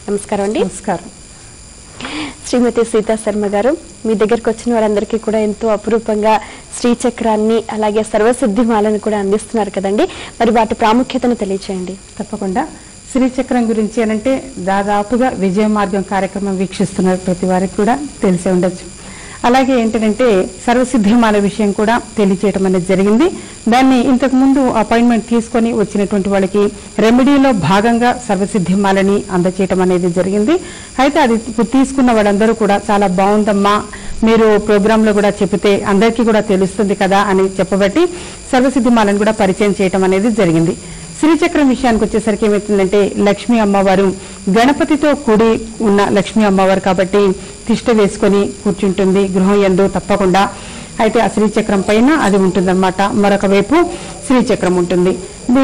నమస్కారం అండి. నమస్కారం. శ్రీమతి సీతా శర్మ గారు, మీ దగ్గరకు వచ్చిన వారందరికీ కూడా ఎంతో అపురూపంగా శ్రీచక్రాన్ని అలాగే సర్వసిద్ధిమాలను కూడా అందిస్తున్నారు కదండి. మరి వాటి ప్రాముఖ్యతను తెలియచేయండి. తప్పకుండా. శ్రీచక్రం గురించి అనంటే దాదాపుగా విజయ మార్గం కార్యక్రమం వీక్షిస్తున్న ప్రతి వారికి కూడా తెలిసే ఉండొచ్చు. అలాగే ఏంటంటే సర్వసిద్ధిమాల విషయం కూడా తెలియచేయడం అనేది జరిగింది. దాన్ని ఇంతకుముందు అపాయింట్మెంట్ తీసుకొని వచ్చినటువంటి వాళ్ళకి రెమెడీలో భాగంగా సర్వసిద్ధిమాలని అందచేయటం అనేది జరిగింది. అయితే అది తీసుకున్న వాళ్ళందరూ కూడా చాలా బాగుందమ్మా, మీరు ప్రోగ్రాంలో కూడా చెబితే అందరికీ కూడా తెలుస్తుంది కదా అని చెప్పబట్టి సర్వసిద్ధిమాలను కూడా పరిచయం చేయటం అనేది జరిగింది. శ్రీచక్రం విషయానికి వచ్చేసరికి ఏమవుతుందంటే లక్ష్మీ అమ్మవారు గణపతితో కూడి ఉన్న లక్ష్మీ అమ్మవారు కాబట్టి తిష్ట వేసుకొని కూర్చుంటుంది గృహం యందు తప్పకుండా. అయితే ఆ శ్రీచక్రం పైన అది ఉంటుందన్నమాట. మరొక వైపు శ్రీచక్రం ఉంటుంది.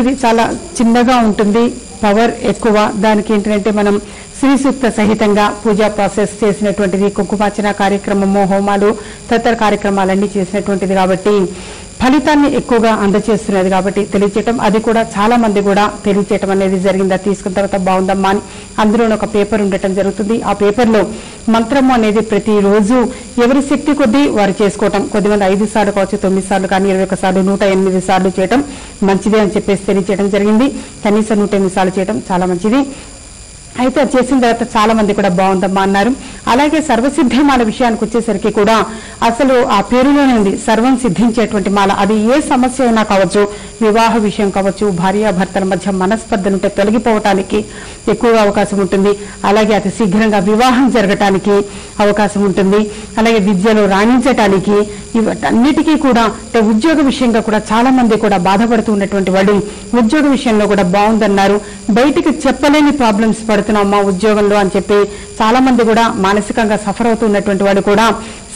ఇది చాలా చిన్నగా ఉంటుంది, పవర్ ఎక్కువ. దానికి ఏంటంటే మనం శ్రీ సూక్త సహితంగా పూజా ప్రాసెస్ చేసినటువంటిది, కుంకుమార్చన కార్యక్రమము, హోమాలు తదితర కార్యక్రమాలన్నీ చేసినటువంటిది కాబట్టి ఫలితాన్ని ఎక్కువగా అందజేస్తున్నది కాబట్టి తెలియచేయటం, అది కూడా చాలా మంది కూడా తెలియచేయటం అనేది జరిగింది. తీసుకున్న తర్వాత బాగుందమ్మా అని అందులో ఒక పేపర్ ఉండటం జరుగుతుంది. ఆ పేపర్లో మంత్రము అనేది ప్రతిరోజు ఎవరి శక్తి కొద్దీ వారు చేసుకోవటం, కొద్దిమంది 5 సార్లు కావచ్చు, 9 సార్లు కానీ 21 సార్లు 108 సార్లు చేయటం మంచిది అని చెప్పేసి తెలియచేయడం జరిగింది. కనీసం 108 సార్లు చేయటం చాలా మంచిది. అయితే చేసిన తర్వాత చాలా మంది కూడా బాగుందమ్మా అన్నారు. అలాగే సర్వసిద్ధిమాల విషయానికి వచ్చేసరికి కూడా అసలు ఆ పేరులోనే ఉంది సర్వం సిద్ధించేటువంటి మాల. అది ఏ సమస్య అయినా కావచ్చు, వివాహ విషయం కావచ్చు, భార్యాభర్తల మధ్య మనస్పర్ధలుంటే తొలగిపోవటానికి ఎక్కువగా అవకాశం ఉంటుంది. అలాగే అతి శీఘ్రంగా వివాహం జరగటానికి అవకాశం ఉంటుంది. అలాగే విద్యలో రాణించటానికి, ఇవన్నిటికీ కూడా ఉద్యోగ విషయంగా కూడా చాలా మంది కూడా బాధపడుతూ ఉన్నటువంటి వాళ్ళు ఉద్యోగ విషయంలో కూడా బాగుందన్నారు. బయటికి చెప్పలేని ప్రాబ్లమ్స్ పడుతున్నామా ఉద్యోగంలో అని చెప్పి చాలా మంది కూడా మానసికంగా సఫర్ అవుతున్నటువంటి వాళ్ళు కూడా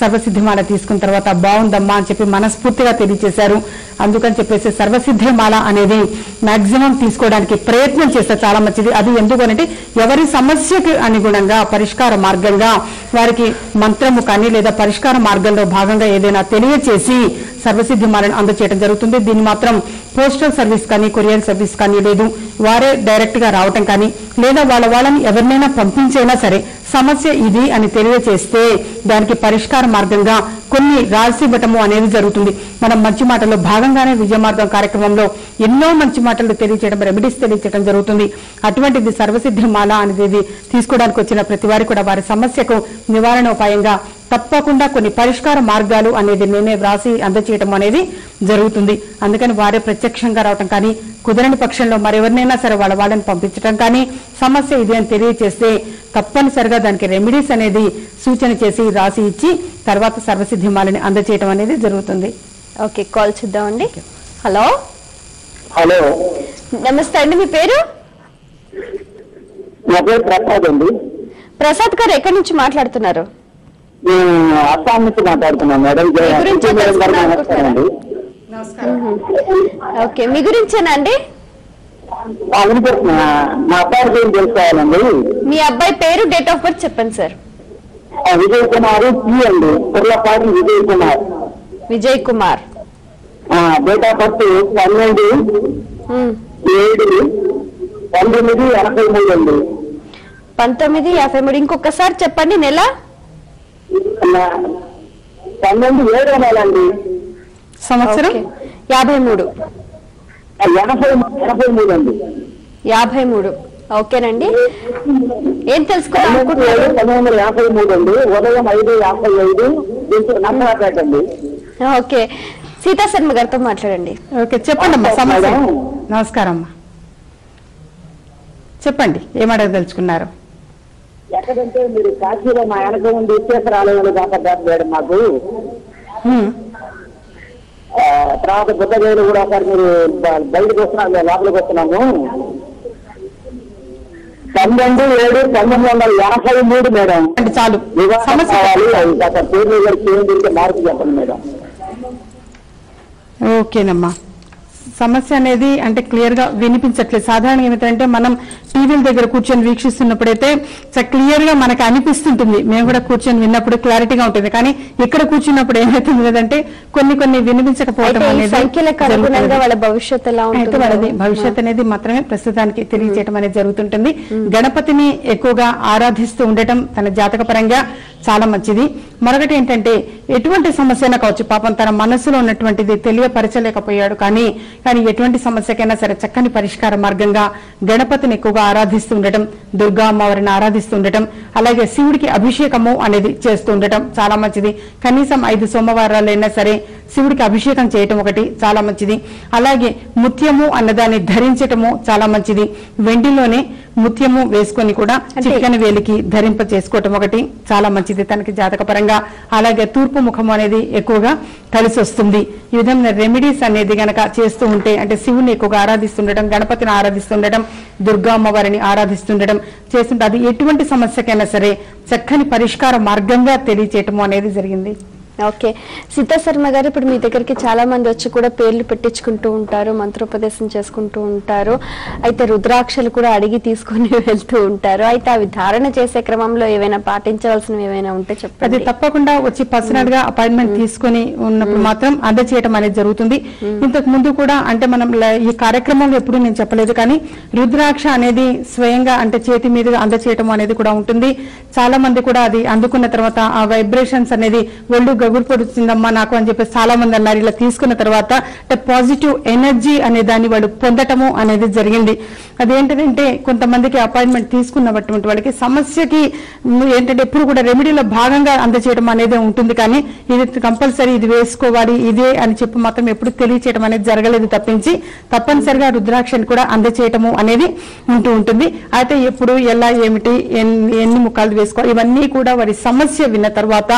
సర్వసిద్ధిమాల తీసుకున్న తర్వాత బాగుందమ్మా అని చెప్పి మనస్ఫూర్తిగా తెలియజేశారు. అందుకని చెప్పేసి సర్వసిద్ధిమాల అనేది మాక్సిమం తీసుకోవడానికి ప్రయత్నం చేస్తే చాలా మంచిది. అది ఎందుకనంటే ఎవరి సమస్యకి అనుగుణంగా పరిష్కార మార్గంగా వారికి మంత్రము కానీ లేదా పరిష్కార మార్గంలో భాగంగా ఏదైనా తెలియచేసి సర్వసిద్ధిమాలను అందచేయడం జరుగుతుంది. దీన్ని మాత్రం పోస్టల్ సర్వీస్ కానీ కొరియర్ సర్వీస్ కానీ లేదు, వారే డైరెక్ట్ గా రావటం కానీ లేదా వాళ్ళని ఎవరినైనా పంపించైనా సరే సమస్య ఇది అని తెలియచేస్తే దానికి పరిష్కార మార్గంగా కొన్ని రాసి ఇవ్వటము అనేది జరుగుతుంది. మనం మంచి మాటల్లో భాగంగానే విజయ మార్గం కార్యక్రమంలో ఎన్నో మంచి మాటలు తెలియచేయడం, రెమెడీస్ తెలియచేయడం జరుగుతుంది. అటువంటిది సర్వసిద్ధిమాల అనేది తీసుకోవడానికి వచ్చిన ప్రతి వారికి కూడా వారి సమస్యకు నివారణ ఉపాయంగా తప్పకుండా కొన్ని పరిష్కార మార్గాలు అనేది నేనే వ్రాసి అందచేయడం అనేది జరుగుతుంది. అందుకని వారే ప్రత్యక్షంగా రావటం కానీ కుదరని పక్షంలో మరెవరినైనా సరే వాళ్ళని పంపించడం కానీ సమస్య ఇది అని తెలియచేస్తే తప్పనిసరిగా దానికి రెమెడీస్ అనేది సూచన చేసి రాసి ఇచ్చి తర్వాత సర్వసిద్ధిమాలని అందచేయడం అనేది జరుగుతుంది. ఓకే, కాల్ చూద్దామండి. హలో హలో, నమస్తే అండి. మీ పేరు? నా పేరు ప్రసాద్ అండి. ప్రసాద్ గారు ఎక్కడి నుంచి మాట్లాడుతున్నారు? అస్సాం నుంచి మాట్లాడుతున్నాను మేడం. ఓకే, మీ గురించేనా అండి? మా అబ్బాయి పేరు తెలుసుకోవాలండి. మీ అబ్బాయి పేరు, డేట్ ఆఫ్ బర్త్ చెప్పండి సార్. విజయ్ కుమార్ అండి, Kurlapati Vijay Kumar. Vijay Kumar. Date of birth 12/7/1983 అండి. 1953. ఇంకొకసారి చెప్పండి నెల. 12/7 నెల అండి. సంవత్సరం 53. 83 అండి. 53. ఓకేనండి. ఏం తెలుసుకోవాలనుకుంటున్నారు? 1953 అండి. ఉదయం 5:55 నమ్మరాపేట అండి. ఓకే, సీతా శర్మ గారితో మాట్లాడండి. ఓకే, చెప్పండి అమ్మా సమస్య. నమస్కారం అమ్మా, చెప్పండి ఏం అడగదలుచుకున్నారు? ఎక్కడంటే మీరు కాశీలో మా వెనక ఉండి విశ్వేశ్వరాలయంలో కాపాడారు మేడం మాకు. తర్వాత బుద్ధగైలు కూడా ఒకసారి మీరు బయటకు వస్తున్నారు, లోపలికి వస్తున్నాము. 12/7/1983 మేడం. అంటే చాలు సమస్య కావాలి. పేరు గారికి ఏం దొరికే మార్పు చెప్పండి మేడం. ఓకేనమ్మా. సమస్య అనేది అంటే క్లియర్ గా వినిపించట్లేదు. సాధారణంగా ఏమిటంటే మనం టీవీల దగ్గర కూర్చొని వీక్షిస్తున్నప్పుడైతే క్లియర్ గా మనకు అనిపిస్తుంటుంది, మేము కూడా కూర్చొని విన్నప్పుడు క్లారిటీగా ఉంటుంది. కానీ ఇక్కడ కూర్చున్నప్పుడు ఏమైతుంది లేదంటే కొన్ని వినిపించకపోవడం అనేది వాళ్ళ భవిష్యత్తు ఎలా అయితే వాళ్ళది భవిష్యత్ అనేది మాత్రమే ప్రస్తుతానికి తెలియజేయడం అనేది జరుగుతుంటుంది. గణపతిని ఎక్కువగా ఆరాధిస్తూ ఉండటం తన జాతక పరంగా చాలా మంచిది. మరొకటి ఏంటంటే ఎటువంటి సమస్యైనా కావచ్చు, పాపం తన మనసులో ఉన్నటువంటిది తెలియపరచలేకపోయాడు, కానీ ఎటువంటి సమస్యకైనా సరే చక్కని పరిష్కార మార్గంగా గణపతిని ఎక్కువగా ఆరాధిస్తూ ఉండటం, దుర్గా అమ్మవారిని ఆరాధిస్తూ ఉండటం, అలాగే శివుడికి అభిషేకము అనేది చేస్తూ ఉండటం చాలా మంచిది. కనీసం 5 సోమవారాలైనా సరే శివుడికి అభిషేకం చేయటం ఒకటి చాలా మంచిది. అలాగే ముత్యము అన్నదాన్ని ధరించటము చాలా మంచిది. వెండిలోనే ముత్యము వేసుకొని కూడా చిటికెన వేలికి ధరింప చేసుకోవటం ఒకటి చాలా మంచిది తనకి జాతక పరంగా. అలాగే తూర్పు ముఖము అనేది ఎక్కువగా కలిసి వస్తుంది. ఈ విధంగా రెమెడీస్ అనేది గనక చేస్తూ ఉంటే, అంటే శివుని ఎక్కువగా ఆరాధిస్తుండటం, గణపతిని ఆరాధిస్తుండటం, దుర్గా అమ్మవారిని ఆరాధిస్తుండటం చేస్తుంటే అది ఎటువంటి సమస్యకైనా సరే చక్కని పరిష్కార మార్గంగా తెలియచేయటము అనేది జరిగింది. ఓకే, సీతా శర్మ గారు, ఇప్పుడు మీ దగ్గరికి చాలా మంది వచ్చి కూడా పేర్లు పెట్టించుకుంటూ ఉంటారు, మంత్రోపదేశం చేసుకుంటూ ఉంటారు, అయితే రుద్రాక్షలు కూడా అడిగి తీసుకుని వెళ్తూ ఉంటారు. అయితే అవి ధారణ చేసే క్రమంలో ఏవైనా పాటించవలసినవి ఏమైనా ఉంటే చెప్పండి. అది తప్పకుండా వచ్చి పర్సనల్ గా అపాయింట్మెంట్ తీసుకుని ఉన్నప్పుడు మాత్రం అందచేయటం అనేది జరుగుతుంది. ఇంతకు ముందు కూడా అంటే మనం ఈ కార్యక్రమంలో ఎప్పుడు నేను చెప్పలేదు, కానీ రుద్రాక్ష అనేది స్వయంగా అంటే చేతి మీదుగా అందచేయటం అనేది కూడా ఉంటుంది. చాలా మంది కూడా అది అందుకున్న తర్వాత ఆ వైబ్రేషన్స్ అనేది ఒళ్ళు గగురు పడుతుందమ్మా నాకు అని చెప్పేసి చాలా మంది అన్నారు. ఇలా తీసుకున్న తర్వాత పాజిటివ్ ఎనర్జీ అనే దాన్ని వాళ్ళు పొందటము అనేది జరిగింది. అదేంటంటే కొంతమందికి అపాయింట్మెంట్ తీసుకున్నటువంటి వాళ్ళకి సమస్యకి ఏంటంటే ఎప్పుడు కూడా రెమెడీలో భాగంగా అందచేయడం అనేది ఉంటుంది, కానీ ఇది కంపల్సరీ ఇది వేసుకోవాలి ఇదే అని చెప్పి మాత్రం ఎప్పుడు తెలియచేయడం అనేది జరగలేదు తప్పించి తప్పనిసరిగా రుద్రాక్షని కూడా అందచేయటము అనేది ఉంటూ ఉంటుంది. అయితే ఎప్పుడు ఎలా ఏమిటి ఎన్ని ముఖాలు వేసుకోవాలి ఇవన్నీ కూడా వారి సమస్య విన్న తర్వాత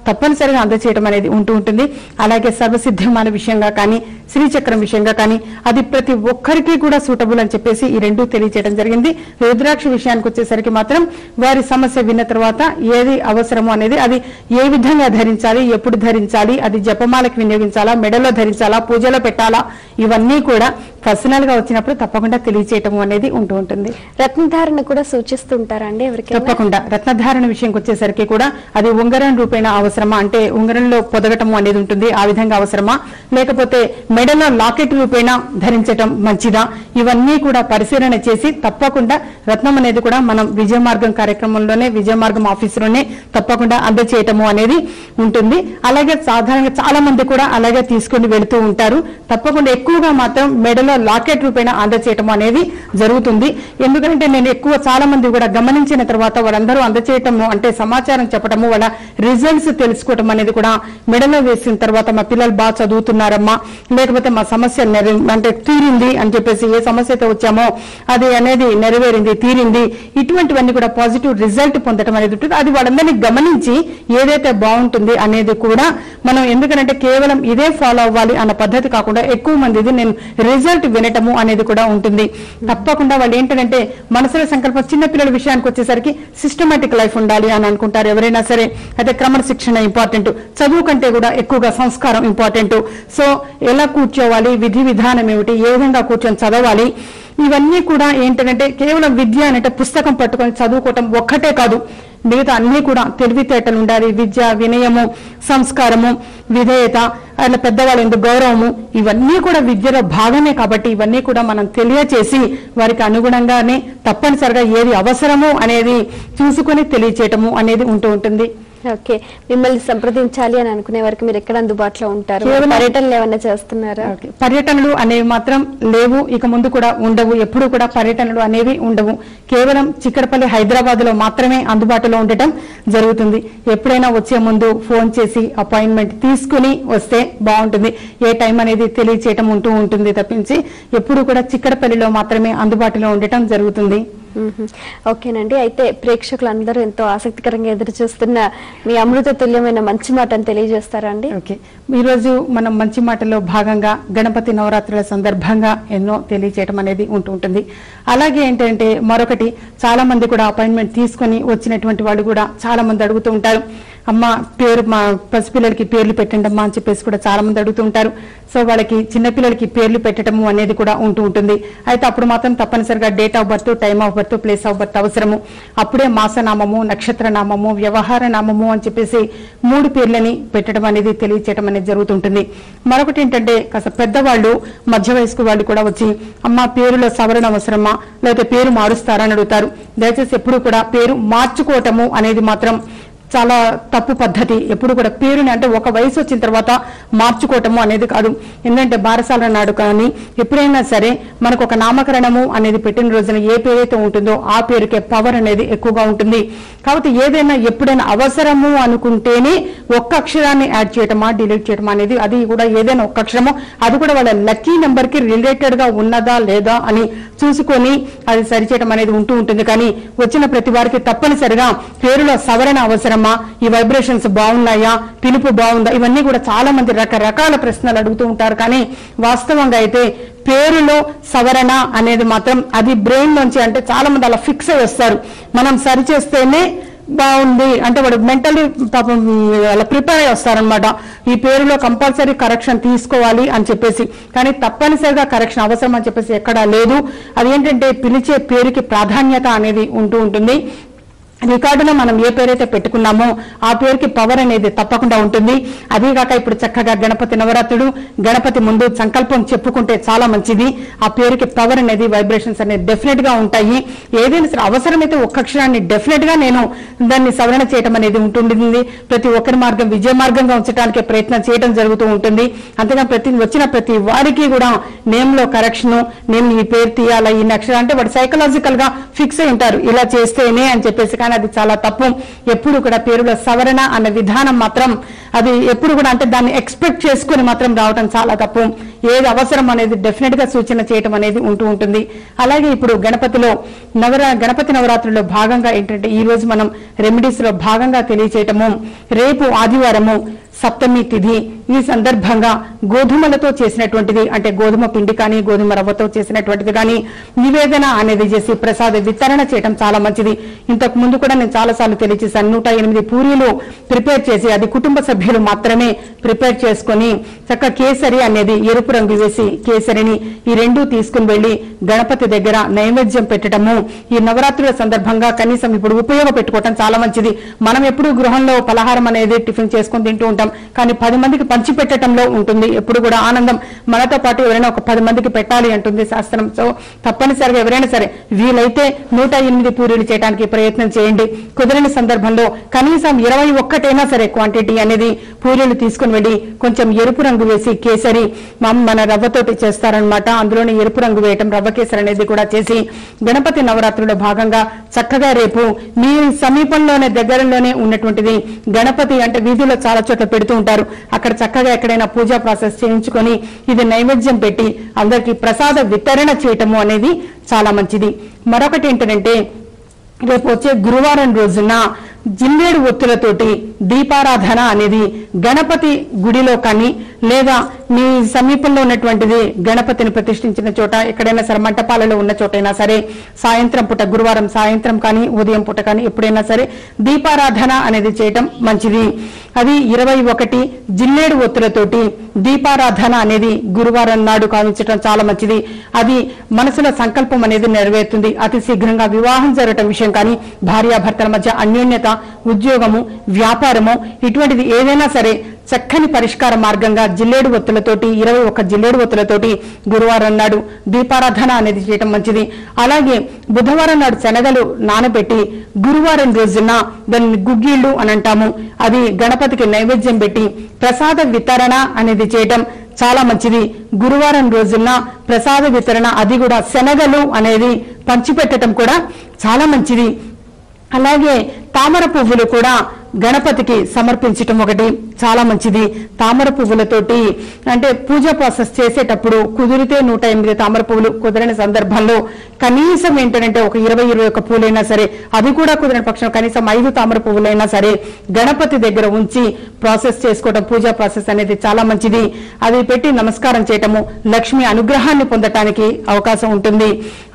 తప్పనిసరిగా అందచేయడం అనేది ఉంటూ ఉంటుంది. అలాగే సర్వసిద్ధమాల విషయంగా కానీ శ్రీచక్రం విషయంగా కానీ అది ప్రతి ఒక్కరికి కూడా సూటబుల్ అని చెప్పేసి ఈ రెండు తెలియచేయడం జరిగింది. రుద్రాక్ష విషయానికి వచ్చేసరికి మాత్రం వారి సమస్య విన్న తర్వాత ఏది అవసరమో అనేది అది ఏ విధంగా ధరించాలి, ఎప్పుడు ధరించాలి, అది జపమాలకు వినియోగించాలా, మెడలో ధరించాలా, పూజలో పెట్టాలా, ఇవన్నీ కూడా పర్సనల్ గా వచ్చినప్పుడు తప్పకుండా తెలియచేయటం అనేది ఉంటూ ఉంటుంది. రత్నధారణ కూడా సూచిస్తుంటారా అండి ఎవరికి? తప్పకుండా రత్నధారణ విషయంకి వచ్చేసరికి కూడా అది ఉంగరం రూపేణ అవసరమా అంటే ఉంగరంలో పొదగటము అనేది ఉంటుంది, ఆ విధంగా అవసరమా, లేకపోతే మెడలో లాకెట్ రూపేణ ధరించటం మంచిదా, ఇవన్నీ కూడా పరిశీలన చేసి తప్పకుండా రత్నం అనేది కూడా మనం విజయ మార్గం కార్యక్రమంలోనే విజయ మార్గం ఆఫీసులోనే తప్పకుండా అందచేయటము అనేది ఉంటుంది. అలాగే సాధారణంగా చాలా మంది కూడా అలాగే తీసుకుని వెళుతూ ఉంటారు. తప్పకుండా ఎక్కువగా మాత్రం మెడలో లాకెట్ రూపేణ అందచేయటం అనేది జరుగుతుంది. ఎందుకంటే నేను ఎక్కువ చాలా మంది కూడా గమనించిన తర్వాత వాళ్ళందరూ అందచేయటము అంటే సమాచారం చెప్పటము, వాళ్ళ రిజల్ట్స్ తెలుసుకోవటం అనేది కూడా మెడలో వేసిన తర్వాత మా పిల్లలు బాగా చదువుతున్నారమ్మా, లేకపోతే మా సమస్య అంటే తీరింది అని చెప్పేసి ఏ సమస్యతో వచ్చామో అది అనేది నెరవేరింది తీరింది, ఇటువంటివన్నీ కూడా పాజిటివ్ రిజల్ట్ పొందడం అనేది ఉంటుంది. అది వాళ్ళందరినీ గమనించి ఏదైతే బాగుంటుంది అనేది కూడా మనం ఎందుకంటే కేవలం ఇదే ఫాలో అవ్వాలి అన్న పద్ధతి కాకుండా ఎక్కువ మందిది నేను రిజల్ట్ వినటము అనేది కూడా ఉంటుంది. తప్పకుండా వాళ్ళు ఏంటంటే మనసులో సంకల్పం చిన్నపిల్లల విషయానికి వచ్చేసరికి సిస్టమేటిక్ లైఫ్ ఉండాలి అని అనుకుంటారు ఎవరైనా సరే. అయితే క్రమశిక్షణ ఇంపార్టెంట్, చదువు కంటే కూడా ఎక్కువగా సంస్కారం ఇంపార్టెంట్. సో ఎలా కూర్చోవాలి, విధి విధానం ఏమిటి, ఏ విధంగా కూర్చొని చదవాలి, ఇవన్నీ కూడా ఏంటంటే కేవలం విద్య అంటే పుస్తకం పట్టుకొని చదువుకోవటం ఒక్కటే కాదు, మిగతా అన్ని కూడా తెలివితేటలు ఉండాలి. విద్య, వినయము, సంస్కారము, విధేయత, అట్లా పెద్దవాళ్ళ ఎందుకు గౌరవము, ఇవన్నీ కూడా విద్యలో భాగమే. కాబట్టి ఇవన్నీ కూడా మనం తెలియచేసి వారికి అనుగుణంగానే తప్పనిసరిగా ఏది అవసరమో అనేది చూసుకుని తెలియచేయటము అనేది ఉంటూ ఉంటుంది. ఓకే, మిమ్మల్ని సంప్రదించాలి అని అనుకునే వరకు మీరు ఎక్కడ అందుబాటులో ఉంటారు? పర్యటనలు ఏమన్నా చేస్తున్నారా? పర్యటనలు అనేవి మాత్రం లేవు, ఇక ముందు కూడా ఉండవు, ఎప్పుడు కూడా పర్యటనలు అనేవి ఉండవు. కేవలం చిక్కడపల్లి హైదరాబాద్ లో మాత్రమే అందుబాటులో ఉండటం జరుగుతుంది. ఎప్పుడైనా వచ్చే ముందు ఫోన్ చేసి అపాయింట్మెంట్ తీసుకుని వస్తే బాగుంటుంది. ఏ టైం అనేది తెలియచేయటం ఉంటూ ఉంటుంది తప్పించి ఎప్పుడు కూడా చిక్కడపల్లిలో మాత్రమే అందుబాటులో ఉండటం జరుగుతుంది. ఓకేనండి, అయితే ప్రేక్షకులందరూ ఎంతో ఆసక్తికరంగా ఎదురు చూస్తున్న మీ అమృత తుల్యమైన మంచి మాటను తెలియజేస్తారా అండి? ఓకే, ఈ రోజు మనం మంచి మాటలో భాగంగా గణపతి నవరాత్రుల సందర్భంగా ఎన్నో తెలియచేయడం అనేది ఉంటూ ఉంటుంది. అలాగే ఏంటంటే మరొకటి, చాలా మంది కూడా అపాయింట్మెంట్ తీసుకుని వచ్చినటువంటి వాళ్ళు కూడా చాలా మంది అడుగుతూ ఉంటారు, అమ్మ పేరు మా పసిపిల్లలకి పేర్లు పెట్టండి అమ్మా అని చెప్పేసి కూడా చాలా మంది అడుగుతూ ఉంటారు. సో వాళ్ళకి చిన్నపిల్లలకి పేర్లు పెట్టడము అనేది కూడా ఉంటుంది. అయితే అప్పుడు మాత్రం తప్పనిసరిగా date of birth, time of birth, place of birth అవసరము. అప్పుడే మాసనామము, నక్షత్ర నామము, వ్యవహార నామము అని చెప్పేసి 3 పేర్లని పెట్టడం అనేది తెలియచేయడం అనేది జరుగుతుంటుంది. మరొకటి ఏంటంటే కాస్త పెద్దవాళ్ళు, మధ్య వయస్కు వాళ్ళు కూడా వచ్చి అమ్మ పేరులో సవరణ అవసరమా లేకపోతే పేరు మారుస్తారా అని అడుగుతారు. దయచేసి ఎప్పుడు కూడా పేరు మార్చుకోవటము అనేది మాత్రం చాలా తప్పు పద్ధతి. ఎప్పుడు కూడా పేరుని అంటే ఒక వయసు వచ్చిన తర్వాత మార్చుకోవటము అనేది కాదు. ఎందుకంటే బారసాల నాడు కానీ ఎప్పుడైనా సరే మనకు ఒక నామకరణము అనేది పెట్టిన రోజున ఏ పేరైతే ఉంటుందో ఆ పేరుకే పవర్ అనేది ఎక్కువగా ఉంటుంది. కాబట్టి ఏదైనా ఎప్పుడైనా అవసరము అనుకుంటేనే ఒక్క అక్షరాన్ని యాడ్ చేయటమా డిలీట్ చేయటమా అనేది, అది కూడా ఏదైనా ఒక్క అక్షరము, అది కూడా వాళ్ళ లక్కీ నెంబర్ కి రిలేటెడ్ గా ఉన్నదా లేదా అని చూసుకొని అది సరిచేయటం అనేది ఉంటుంది. కానీ వచ్చిన ప్రతి వారికి తప్పనిసరిగా పేరులో సవరణ అవసరం, ఈ వైబ్రేషన్స్ బాగున్నాయా, పిలుపు బాగుందా, ఇవన్నీ కూడా చాలా మంది రకరకాల ప్రశ్నలు అడుగుతూ ఉంటారు. కానీ వాస్తవంగా అయితే పేరులో సవరణ అనేది మాత్రం అది బ్రెయిన్ నుంచి, అంటే చాలా మంది అలా ఫిక్స్ అయి వస్తారు. మనం సరిచేస్తేనే బాగుంది అంటే వాడు మెంటల్లీ పాపం అలా ప్రిపేర్ అయి వస్తారనమాట. ఈ పేరులో కంపల్సరీ కరెక్షన్ తీసుకోవాలి అని చెప్పేసి, కానీ తప్పనిసరిగా కరెక్షన్ అవసరం అని చెప్పేసి ఎక్కడా లేదు. అదేంటంటే పిలిచే పేరుకి ప్రాధాన్యత అనేది ఉంటుంది. రికార్డులో మనం ఏ పేరైతే పెట్టుకున్నామో ఆ పేరుకి పవర్ అనేది తప్పకుండా ఉంటుంది. అదేగాక ఇప్పుడు చక్కగా గణపతి నవరాత్రుడు, గణపతి ముందు సంకల్పం చెప్పుకుంటే చాలా మంచిది. ఆ పేరుకి పవర్ అనేది, వైబ్రేషన్స్ అనేది డెఫినెట్ గా ఉంటాయి. ఏదైనా సరే అవసరమైతే ఒక్క అక్షరాన్ని డెఫినెట్ గా నేను దాన్ని సవరణ చేయడం అనేది ఉంటుంది. ప్రతి ఒక్కరి మార్గం విజయ మార్గంగా ఉంచడానికి ప్రయత్నం చేయడం జరుగుతూ ఉంటుంది. అంతేగా వచ్చిన ప్రతి వారికి కూడా నేమ్ లో కరెక్షన్, నేను ఈ పేరు తీయాలా, ఈ అక్షరం అంటే వాడు సైకలాజికల్ గా ఫిక్స్ అయి ఉంటారు ఇలా చేస్తేనే అని చెప్పేసి. అది చాలా తప్పు. ఎప్పుడు కూడా పేరులో సవరణ అనే విధానం మాత్రం అది ఎప్పుడు కూడా అంటే దాన్ని ఎక్స్పెక్ట్ చేసుకుని మాత్రం రావడం చాలా తప్పు. ఏది అవసరం అనేది డెఫినెట్ గా సూచన చేయటం అనేది ఉంటుంది. అలాగే ఇప్పుడు గణపతి నవరాత్రుల్లో భాగంగా ఏంటంటే ఈ రోజు మనం రెమెడీస్ లో భాగంగా తెలియచేయటము, రేపు ఆదివారము సప్తమి తిథి, ఈ సందర్భంగా గోధుమలతో చేసినటువంటిది అంటే గోధుమ పిండి కానీ గోధుమ రవ్వతో చేసినటువంటిది కానీ నివేదన అనేది చేసి ప్రసాద వితరణ చేయడం చాలా మంచిది. ఇంతకు ముందు కూడా నేను చాలా సార్లు తెలియజేశాను. 108 పూరీలు ప్రిపేర్ చేసి, అది కుటుంబ సభ్యులు మాత్రమే ప్రిపేర్ చేసుకుని చక్క కేసరి అనేది ఎరుపు రంగు వేసి కేసరిని ఈ 2 తీసుకుని వెళ్లి గణపతి దగ్గర నైవేద్యం పెట్టడము ఈ నవరాత్రుల సందర్భంగా కనీసం ఇప్పుడు ఉపయోగపెట్టుకోవటం చాలా మంచిది. మనం ఎప్పుడు గృహంలో పలహారం అనేది టిఫిన్ చేసుకుని తింటూ ఉంటాం, కానీ 10 మందికి పంచి పెట్టడంలో ఉంటుంది ఎప్పుడు కూడా ఆనందం. మనతో పాటు ఎవరైనా ఒక 10 మందికి పెట్టాలి అంటుంది శాస్త్రం. సో తప్పనిసరిగా ఎవరైనా సరే వీలైతే 108 పూరీలు చేయడానికి ప్రయత్నం చేయండి. కుదరని సందర్భంలో కనీసం 21 సరే క్వాంటిటీ అనేది పూరీలు తీసుకుని వెళ్ళి కొంచెం ఎరుపు రంగు వేసి కేసరి మన రవ్వతోటి చేస్తారనమాట. అందులోనే ఎరుపు రంగు వేయటం, రవ్వ కేసరి అనేది కూడా చేసి గణపతి నవరాత్రుల్లో భాగంగా చక్కగా రేపు మీ సమీపంలోనే దగ్గరలోనే ఉన్నటువంటిది గణపతి అంటే వీధిలో చాలా చోట్ల పెడుతూ ఉంటారు. అక్కడ చక్కగా ఎక్కడైనా పూజా ప్రాసెస్ చేయించుకొని ఇది నైవేద్యం పెట్టి అందరికీ ప్రసాద వితరణ చేయటము అనేది చాలా మంచిది. మరొకటి ఏంటంటే రేపు వచ్చే గురువారం రోజున జిల్లేడు ఒత్తులతోటి దీపారాధన అనేది గణపతి గుడిలో కానీ లేదా మీ సమీపంలో ఉన్నటువంటిది గణపతిని ప్రతిష్ఠించిన చోట ఎక్కడైనా సరే మంటపాలలో ఉన్న చోటైనా సరే సాయంత్రం పూట, గురువారం సాయంత్రం కానీ ఉదయం పూట కానీ ఎప్పుడైనా సరే దీపారాధన అనేది చేయటం మంచిది. అది 21 జిల్లేడు ఒత్తులతోటి దీపారాధన అనేది గురువారం నాడు కావించడం చాలా మంచిది. అది మనసులో సంకల్పం అనేది నెరవేరుతుంది. అతి శీఘ్రంగా వివాహం జరగటం విషయం కానీ, భార్యాభర్తల మధ్య అన్యోన్యత, ఉద్యోగము, వ్యాపారము ఇటువంటిది ఏదైనా సరే చక్కని పరిష్కార మార్గంగా జిల్లేడు ఒత్తులతోటి 21 జిల్లేడు ఒత్తులతోటి గురువారం నాడు దీపారాధన అనేది చేయటం మంచిది. అలాగే బుధవారం నాడు శనగలు నానబెట్టి గురువారం రోజున దాన్ని గుగ్గిళ్ళు అని అంటాము, అది గణపతికి నైవేద్యం పెట్టి ప్రసాద వితరణ అనేది చేయటం చాలా మంచిది. గురువారం రోజున ప్రసాద వితరణ అది కూడా శనగలు అనేది పంచిపెట్టడం కూడా చాలా మంచిది. అలాగే తామర పువ్వులు కూడా గణపతికి సమర్పించటం ఒకటి చాలా మంచిది. తామర పువ్వులతోటి అంటే పూజా ప్రాసెస్ చేసేటప్పుడు కుదిరితే 108 తామర పువ్వులు, కుదరని సందర్భంలో కనీసం ఏంటంటే ఒక 20-21 పూలైనా సరే, అది కూడా కుదిరిన పక్షం కనీసం 5 తామర పువ్వులైనా సరే గణపతి దగ్గర ఉంచి ప్రాసెస్ చేసుకోవడం, పూజా ప్రాసెస్ అనేది చాలా మంచిది. అది పెట్టి నమస్కారం చేయటము లక్ష్మి అనుగ్రహాన్ని పొందటానికి అవకాశం ఉంటుంది.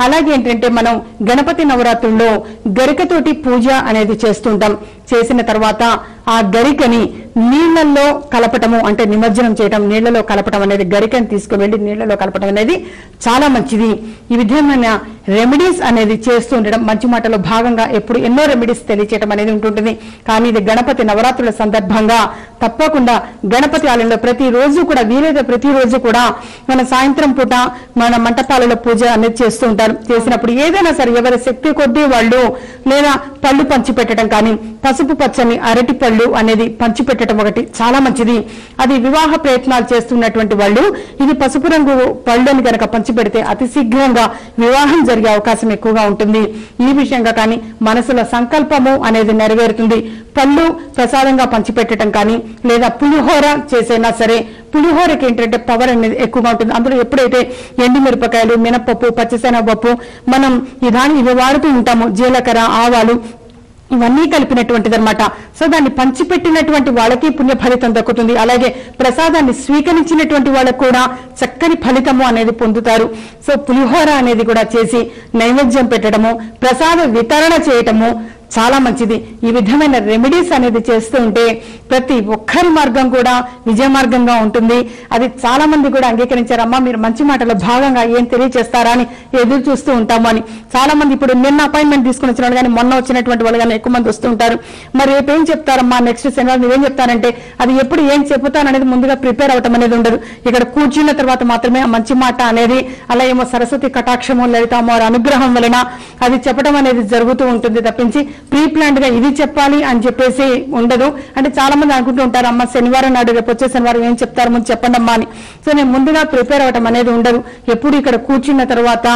అలాగే ఏంటంటే మనం గణపతి నవరాత్రుల్లో గరికతోటి పూజ అనేది చేస్తుంటాం. చేసిన తర్వాత తర్వాత ఆ గరికని నీళ్లలో కలపటము, అంటే నిమజ్జనం చేయటం, నీళ్లలో కలపటం అనేది, గరికని తీసుకుని వెళ్ళి నీళ్లలో కలపటం అనేది చాలా మంచిది. ఈ విధమైన రెమెడీస్ అనేది చేస్తూ ఉండడం మంచి మాటలో భాగంగా ఎప్పుడు ఎన్నో రెమెడీస్ తెలియచేయడం అనేది ఉంటుంటుంది. కానీ ఇది గణపతి నవరాత్రుల సందర్భంగా తప్పకుండా గణపతి ఆలయంలో ప్రతిరోజు కూడా, వీలైతే ప్రతిరోజు కూడా మన సాయంత్రం పూట మన మంటపాలలో పూజ అనేది చేస్తూ ఉంటారు. చేసినప్పుడు ఏదైనా సరే ఎవరి శక్తి కొద్దీ వాళ్ళు లేదా పళ్ళు పంచిపెట్టడం కానీ, పసుపు పచ్చని అరటి పళ్ళు అనేది పంచిపెట్టడం ఒకటి చాలా మంచిది. అది వివాహ ప్రయత్నాలు చేస్తున్నటువంటి వాళ్ళు ఇది పసుపు రంగు పళ్ళని కనుక పంచిపెడితే అతి శీఘ్రంగా వివాహం జరిగే అవకాశం ఎక్కువగా ఉంటుంది. ఈ విషయంగా కానీ మనసులో సంకల్పము అనేది నెరవేరుతుంది. పళ్ళు ప్రసాదంగా పంచిపెట్టడం కానీ, లేదా పులిహోర చేసైనా సరే, పులిహోరకి ఏంటంటే పవర్ అనేది ఎక్కువగా ఉంటుంది. అందులో ఎప్పుడైతే ఎండు మిరపకాయలు, మినపప్పు, పచ్చిశనగపప్పు మనం ఇవి వాడుతూ ఉంటాము, జీలకర్ర, ఆవాలు ఇవన్నీ కలిపినటువంటిది అనమాట. సో దాన్ని పంచిపెట్టినటువంటి వాళ్ళకి పుణ్య ఫలితం దక్కుతుంది. అలాగే ప్రసాదాన్ని స్వీకరించినటువంటి వాళ్ళకు కూడా చక్కని ఫలితము అనేది పొందుతారు. సో పులిహోర అనేది కూడా చేసి నైవేద్యం పెట్టడము, ప్రసాద వితరణ చేయటము చాలా మంచిది. ఈ విధమైన రెమెడీస్ అనేది చేస్తూ ఉంటే ప్రతి ఒక్కరి మార్గం కూడా విజయ మార్గంగా ఉంటుంది. అది చాలా మంది కూడా అంగీకరించారమ్మా, మీరు మంచి మాటలో భాగంగా ఏం తెలియజేస్తారా అని ఎదురు చూస్తూ ఉంటాము అని. చాలా మంది ఇప్పుడు నిన్న అపాయింట్మెంట్ తీసుకుని వచ్చిన వాళ్ళు కానీ, మొన్న వచ్చినటువంటి వాళ్ళు కానీ ఎక్కువ మంది వస్తూ ఉంటారు. మరి రేపు ఏం చెప్తారమ్మా, నెక్స్ట్ శనివారం నువ్వేం చెప్తారంటే అది ఎప్పుడు ఏం చెబుతాననేది ముందుగా ప్రిపేర్ అవటం అనేది ఉండదు. ఇక్కడ కూర్చున్న తర్వాత మాత్రమే ఆ మంచి మాట అనేది, అలా ఏమో సరస్వతి కటాక్షము, లలితామో అనుగ్రహం వలన అది చెప్పడం అనేది జరుగుతూ ఉంటుంది తప్పించి ప్రీ ప్లాన్డ్ గా ఇది చెప్పాలి అని చెప్పేసి ఉండదు. అంటే చాలా మంది అనుకుంటూ ఉంటారు, అమ్మ శనివారం నాడు రేపు వచ్చే శనివారం ఏం చెప్తారు ముందు చెప్పండి అమ్మా అని. సో నేను ముందుగా ప్రిపేర్ అవటం అనేది ఉండదు. ఎప్పుడు ఇక్కడ కూర్చున్న తర్వాత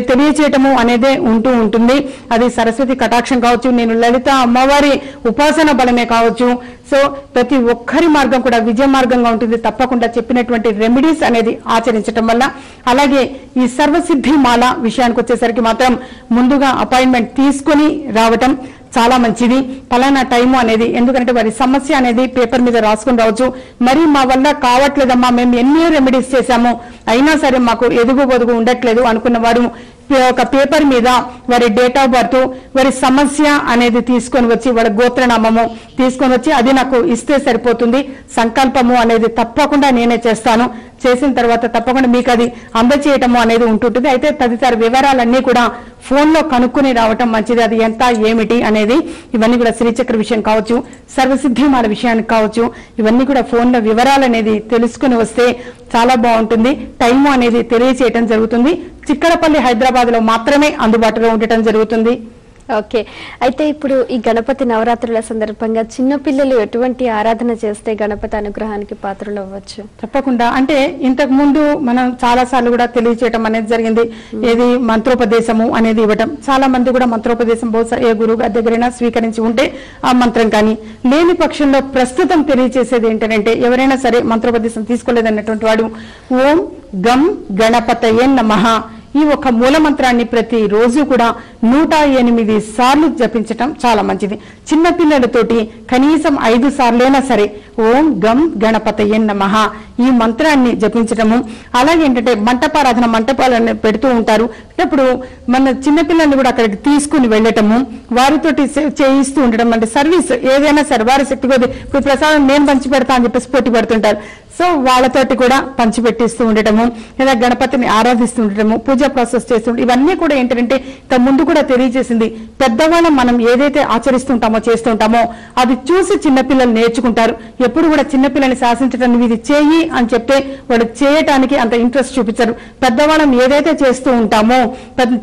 తెలియచేయటము అనేదే ఉంటూ ఉంటుంది. అది సరస్వతి కటాక్షం కావచ్చు, నేను లలిత అమ్మవారి ఉపాసన బలమే కావచ్చు. సో ప్రతి ఒక్కరి మార్గం కూడా విజయ మార్గంగా ఉంటుంది. తప్పకుండా చెప్పినటువంటి రెమెడీస్ అనేది ఆచరించడం వల్ల. అలాగే ఈ సర్వసిద్ధి మాల విషయానికి వచ్చేసరికి మాత్రం ముందుగా అపాయింట్మెంట్ తీసుకుని రావటం చాలా మంచిది. పలానా టైము అనేది, ఎందుకంటే వారి సమస్య అనేది పేపర్ మీద రాసుకుని రావచ్చు. మరి మా వల్ల కావట్లేదమ్మా, మేము ఎన్ని రెమెడీస్ చేశాము అయినా సరే మాకు ఎదుగు బొదుగు ఉండట్లేదు అనుకున్న వాడు ఒక పేపర్ మీద వారి డేట్ ఆఫ్ బర్త్, వారి సమస్య అనేది తీసుకొని వచ్చి, వాళ్ళ గోత్రనామము తీసుకొని వచ్చి అది నాకు ఇస్తే సరిపోతుంది. సంకల్పము అనేది తప్పకుండా నేనే చేస్తాను. చేసిన తర్వాత తప్పకుండా మీకు అది అందచేయటము అనేది ఉంటుంటుంది. అయితే తదితర వివరాలన్నీ కూడా ఫోన్ లో కనుక్కుని రావటం మంచిది. అది ఎంత ఏమిటి అనేది ఇవన్నీ కూడా శ్రీచక్ర విషయం కావచ్చు, సర్వసిద్ధిమాల విషయానికి కావచ్చు, ఇవన్నీ కూడా ఫోన్ లో వివరాలు అనేది తెలుసుకుని వస్తే చాలా బాగుంటుంది. టైము అనేది తెలియచేయటం జరుగుతుంది. చిక్కడపల్లి హైదరాబాద్ లో మాత్రమే అందుబాటులో ఉండటం జరుగుతుంది. ఓకే, అయితే ఇప్పుడు ఈ గణపతి నవరాత్రుల సందర్భంగా చిన్నపిల్లలు ఎటువంటి ఆరాధన చేస్తే గణపతి అనుగ్రహానికి పాత్రలు అవ్వచ్చు? తప్పకుండా. అంటే ఇంతకు ముందు మనం చాలా సార్లు కూడా తెలియచేయటం అనేది జరిగింది. ఏది మంత్రోపదేశము అనేది ఇవ్వటం. చాలా మంది కూడా మంత్రోపదేశం బహుశా ఏ గురువు గారి దగ్గరైనా స్వీకరించి ఉంటే ఆ మంత్రం కానీ, లేని పక్షంలో ప్రస్తుతం తెలియచేసేది ఏంటంటే, ఎవరైనా సరే మంత్రోపదేశం తీసుకోలేదన్నటువంటి వాడు ఓం గం గణపతయే నమః ఈ ఒక మూల మంత్రాన్ని ప్రతి రోజు కూడా 108 సార్లు జపించటం చాలా మంచిది. చిన్నపిల్లలతోటి కనీసం 5 సార్లైనా సరే ఓం గం గణపతయే నమః ఈ మంత్రాన్ని జపించటము. అలాగే ఏంటంటే మంటపారాధన, మంటపాలను పెడుతూ ఉంటారు. అప్పుడు మన చిన్నపిల్లల్ని కూడా అక్కడికి తీసుకుని వెళ్ళటము, వారితోటి చేయిస్తూ ఉండటం. అంటే సర్వీస్ ఏదైనా సరే వారి శక్తి కొద్ది, ఇప్పుడు ప్రసాదం నేను పంచి పెడతా అని చెప్పేసి పోటీ పడుతుంటారు. సో వాళ్ళతోటి కూడా పంచిపెట్టిస్తూ ఉండటము, లేదా గణపతిని ఆరాధిస్తూ ఉండటము, పూజా ప్రాసెస్ చేస్తుంటాం. ఇవన్నీ కూడా ఏంటంటే ముందు కూడా తెలియజేసింది, పెద్దవాళ్ళం మనం ఏదైతే ఆచరిస్తుంటామో చేస్తుంటామో అది చూసి చిన్నపిల్లలు నేర్చుకుంటారు. ఎప్పుడు కూడా చిన్నపిల్లల్ని శాసించడం, ఇది చేయి అని చెప్తే వాళ్ళు చేయటానికి అంత ఇంట్రెస్ట్ చూపించరు. పెద్దవాళ్ళం ఏదైతే చేస్తూ ఉంటామో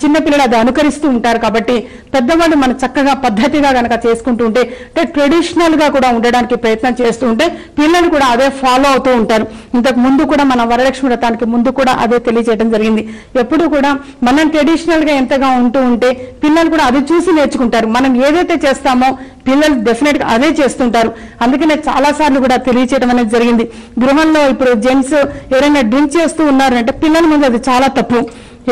చిన్నపిల్లలు అది అనుకరిస్తూ ఉంటారు. కాబట్టి పెద్దవాళ్ళు మనం చక్కగా పద్ధతిగా గనక చేసుకుంటూ ఉంటే, అంటే ట్రెడిషనల్ గా కూడా ఉండడానికి ప్రయత్నం చేస్తూ ఉంటే పిల్లలు కూడా అదే ఫాలో అవుతూ ఉంటారు. ఇంతకు ముందు కూడా మన వరలక్ష్మి వ్రతానికి ముందు కూడా అదే తెలియజేయడం జరిగింది. ఎప్పుడు కూడా మనం ట్రెడిషనల్ గా ఎంతగా ఉంటూ ఉంటే పిల్లలు కూడా అది చూసి నేర్చుకుంటారు. మనం ఏదైతే చేస్తామో పిల్లలు డెఫినెట్ గా అదే చేస్తుంటారు. అందుకనే చాలా సార్లు కూడా తెలియచేయడం అనేది జరిగింది. గృహంలో ఇప్పుడు జెంట్స్ ఎవరైనా డ్రింక్ చేస్తూ ఉన్నారంటే పిల్లల ముందు అది చాలా తప్పు.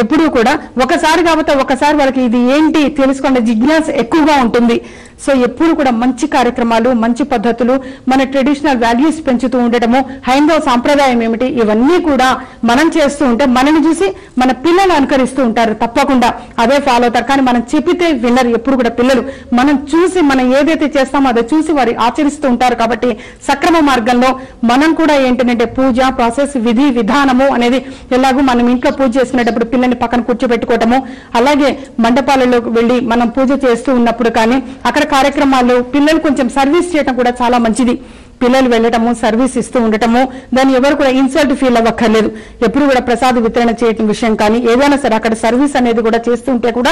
ఎప్పుడూ కూడా ఒకసారి కాకపోతే ఒకసారి వాళ్ళకి ఇది ఏంటి తెలుసుకునే జిజ్ఞాస ఎక్కువగా ఉంటుంది. సో ఎప్పుడు కూడా మంచి కార్యక్రమాలు, మంచి పద్ధతులు, మన ట్రెడిషనల్ వాల్యూస్ పెంచుతూ ఉండటము, హైందవ సాంప్రదాయం ఏమిటి, ఇవన్నీ కూడా మనం చేస్తూ ఉంటే మనని చూసి మన పిల్లలు అనుకరిస్తూ ఉంటారు. తప్పకుండా అదే ఫాలో అవుతారు. కానీ మనం చెప్పితే వినరు ఎప్పుడు కూడా పిల్లలు. మనం చూసి మనం ఏదైతే చేస్తామో அதை చూసి వారు ఆచరిస్తూ ఉంటారు. కాబట్టి సక్రమ మార్గంలో మనం కూడా ఏంటంటే పూజ ప్రాసెస్, విధి విధానము అనేది ఎలాగో మనం ఇంట్లో పూజ చేసుకునేటప్పుడు పిల్లల్ని పక్కన కూర్చోబెట్టుకోవటము, అలాగే మండపాలలోకి వెళ్లి మనం పూజ చేస్తూ ఉన్నప్పుడు కానీ అక్కడ కార్యక్రమాల్లో పిల్లలు కొంచెం సర్వీస్ చేయడం కూడా చాలా మంచిది. పిల్లలు వెళ్ళటము, సర్వీస్ ఇస్తూ ఉండటము, దాన్ని ఎవరు కూడా ఇన్సల్ట్ ఫీల్ అవ్వక్కర్లేదు. ఎప్పుడు కూడా ప్రసాద వితరణ చేయటం విషయం కానీ ఏదైనా సరే అక్కడ సర్వీస్ అనేది కూడా చేస్తూ ఉంటే కూడా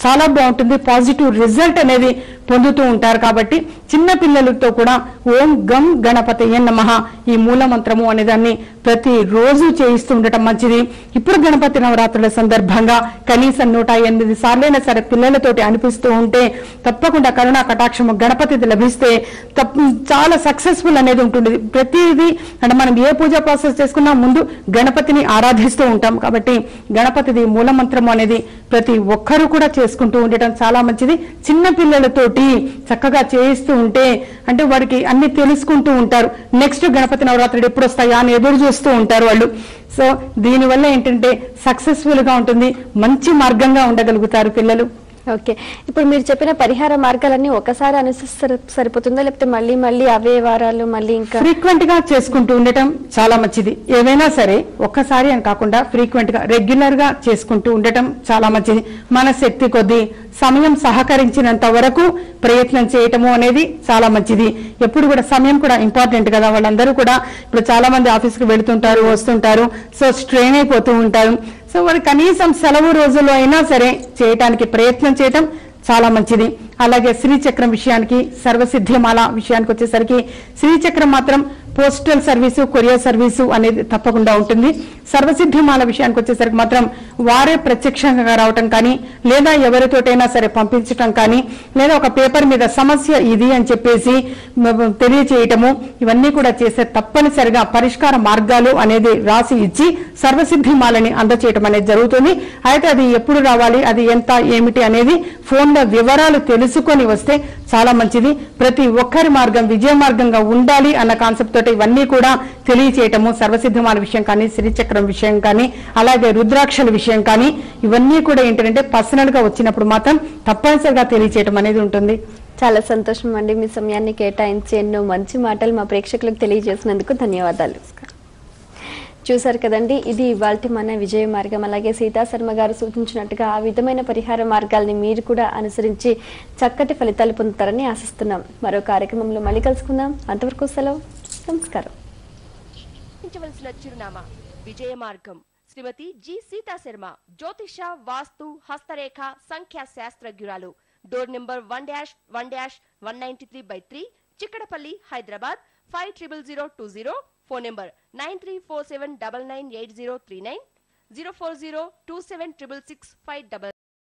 చాలా బాగుంటుంది. పాజిటివ్ రిజల్ట్ అనేది పొందుతూ ఉంటారు. కాబట్టి చిన్న పిల్లలతో కూడా ఓం గం గణపతయే నమః ఈ మూల మంత్రము అనే దాన్ని ప్రతి రోజు చేయిస్తూ ఉండటం మంచిది. ఇప్పుడు గణపతి నవరాత్రుల సందర్భంగా కనీసం 108 సార్లైనా సరే పిల్లలతోటి అనిపిస్తూ ఉంటే తప్పకుండా కరుణా కటాక్షము గణపతి లభిస్తే చాలా సక్సెస్ఫుల్ అనేది ఉంటుంది. ప్రతిదీ అంటే మనం ఏ పూజా ప్రాసెస్ చేసుకున్నా ముందు గణపతిని ఆరాధిస్తూ ఉంటాం. కాబట్టి గణపతిది మూల మంత్రము అనేది ప్రతి ఒక్కరూ కూడా చేసుకుంటూ ఉండటం చాలా మంచిది. చిన్న పిల్లలతోటి చక్కగా చేయిస్తూ ఉంటే అంటే వారికి అన్ని తెలుసుకుంటూ ఉంటారు. నెక్స్ట్ గణపతి నవరాత్రులు ఎప్పుడు వస్తాయా అని ఎదురు చూస్తూ ఉంటారు వాళ్ళు. సో దీనివల్ల ఏంటంటే సక్సెస్ఫుల్ గా ఉంటుంది, మంచి మార్గంగా ఉండగలుగుతారు పిల్లలు. ఓకే, ఇప్పుడు మీరు చెప్పిన పరిహార మార్గాలన్నీ ఒకసారి అనుసరిస్తే సరిపోతుందా, లేకపోతే మళ్ళీ మళ్ళీ అవే వారాలు మళ్ళీ ఇంకా ఫ్రీక్వెంట్ గా చేసుకుంటూ ఉండటం చాలా మంచిది. ఏవైనా సరే ఒక్కసారి అని కాకుండా ఫ్రీక్వెంట్ గా రెగ్యులర్ గా చేసుకుంటూ ఉండటం చాలా మంచిది. మన శక్తి కొద్దీ సమయం సహకరించినంత వరకు ప్రయత్నం చేయటము అనేది చాలా మంచిది. ఎప్పుడు కూడా సమయం కూడా ఇంపార్టెంట్ కదా. వాళ్ళందరూ కూడా ఇప్పుడు చాలా మంది ఆఫీస్కి వెళుతుంటారు, వస్తుంటారు, సో స్ట్రెయిన్ అయిపోతూ ఉంటారు. సో వాళ్ళు కనీసం సెలవు రోజుల్లో అయినా సరే చేయటానికి ప్రయత్నం చేయటం చాలా మంచిది. అలాగే శ్రీచక్రం విషయానికి, సర్వసిద్ధిమాల విషయానికి వచ్చేసరికి శ్రీచక్రం మాత్రం పోస్టల్ సర్వీసు, కొరియర్ సర్వీసు అనేది తప్పకుండా ఉంటుంది. సర్వసిద్ధిమాల విషయానికి వచ్చేసరికి మాత్రం వారే ప్రత్యక్షంగా రావటం కానీ లేదా ఎవరితోటైనా సరే పంపించటం కానీ లేదా ఒక పేపర్ మీద సమస్య ఇది అని చెప్పేసి తెలియచేయటము, ఇవన్నీ కూడా చేసే తప్పనిసరిగా పరిష్కార మార్గాలు అనేది రాసి ఇచ్చి సర్వసిద్ధిమాలని అందచేయటం అనేది జరుగుతుంది. అయితే అది ఎప్పుడు రావాలి, అది ఎంత ఏమిటి అనేది ఫోన్లో వివరాలు తెలుసుకొని వస్తే చాలా మంచిది. ప్రతి ఒక్కరి మార్గం విజయ మార్గంగా ఉండాలి అన్న కాన్సెప్ట్ తోటి ఇవన్నీ కూడా తెలియచేయటము, సర్వసిద్ధిమాల విషయం కానీ, శ్రీచక్రం విషయం కానీ, అలాగే రుద్రాక్షల విషయం కానీ ఇవన్నీ కూడా ఏంటంటే పర్సనల్ గా వచ్చినప్పుడు మాత్రం తప్పనిసరిగా తెలియచేయటం అనేది ఉంటుంది. చాలా సంతోషం అండి, మీ సమయాన్ని కేటాయించి ఎన్నో మంచి మాటలు మా ప్రేక్షకులకు తెలియజేసినందుకు ధన్యవాదాలు. చూసారు కదండి, ఇది ఇవాల్టి మన విజయ మార్గం. అలాగే సీతా శర్మ గారు సూచించినట్టుగా ఆ విధమైన పరిహార మార్గాల్ని మీరు కూడా అనుసరించి చక్కటి ఫలితాలు పొందుతారని ఆశిస్తున్నాం. మరో కార్యక్రమంలో మళ్ళీ కలుసుకుందాం. అంతవరకు సెలవు, నమస్కారం. చిరునామా విజయ మార్గం, శ్రీమతి జి సీతా శర్మ, జ్యోతిష, వాస్తు, హస్తరేఖ, సంఖ్యా శాస్త్రజ్ఞురాలు. Door number 1-1-193/3, Chikkadpally, Hyderabad 500020. Phone number 9347998039, 040276665.